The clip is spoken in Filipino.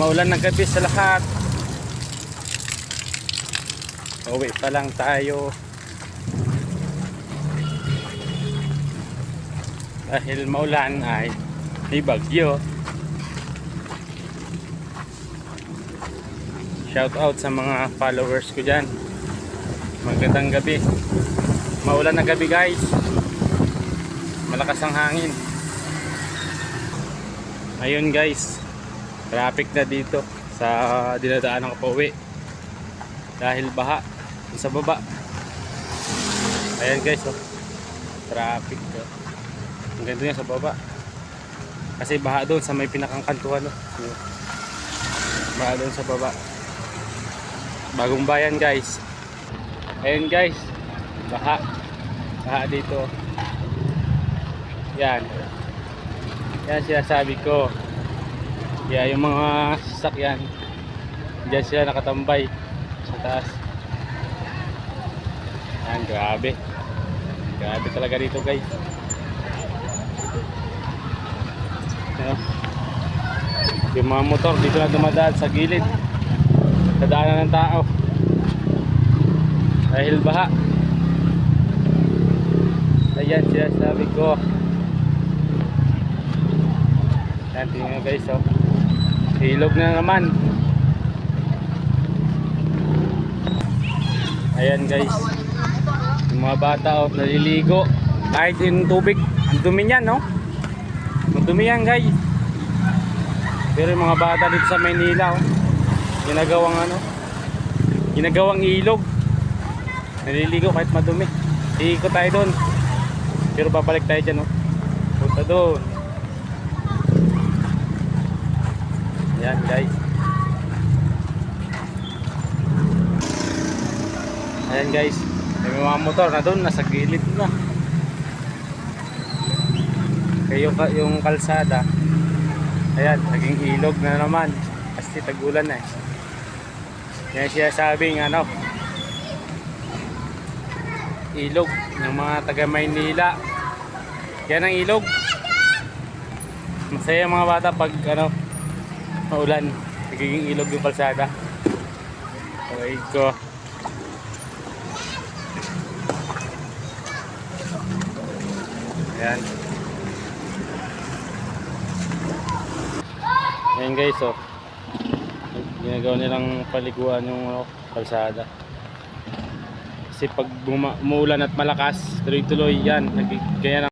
maulan ng gabi sa lahat. Uwi pa lang tayo. Dahil maulan ay may bagyo. Shout out sa mga followers ko dyan. Magandang gabi. Maulan na gabi guys. Malakas ang hangin. Ayun guys, traffic na dito sa dinadaanan ko pa uwi dahil baha sa baba. Ayan guys, oh, traffic to. Ang ganda niya sa baba kasi baha doon sa may pinakangkantuhan, oh. Baha doon sa baba. Bagong bayan guys. Ayan guys, baha dito. Yan sinasabi ko. Kaya yung mga sasakyan diyan sila nakatambay sa taas. Yan, grabe talaga dito guys. Yung mga motor dito na dumadaan sa gilid sa daanan ng tao dahil baha. Ayan sinasabi ko. Yan, tingnan nyo guys, oh. Ilog na naman. Ayan guys, yung mga bata, oh, naliligo kahit yung tubig, ang dumi niyan, no? Ang dumi yan guys. Pero yung mga bata dito sa Maynila, oh, ginagawang ilog, naliligo kahit madumi. Iikot tayo doon, pero babalik tayo dyan, oh. Punta doon. Yan guys. Ayan guys, may mga motor na doon, nasa gilid na. Kaya yung kalsada, ayan, naging ilog na naman kasi tag-ulan na, eh. Yan siya sabing ilog ng mga taga Maynila. Yan ang ilog. Masaya mga bata pag maulan, nagiging ilog yung kalsada. Okay ko. Ayan. Ayan guys, oh. Ginagawa nilang paliguan yung kalsada. Kasi pag umuulan at malakas, tuloy-tuloy yan. Ganyan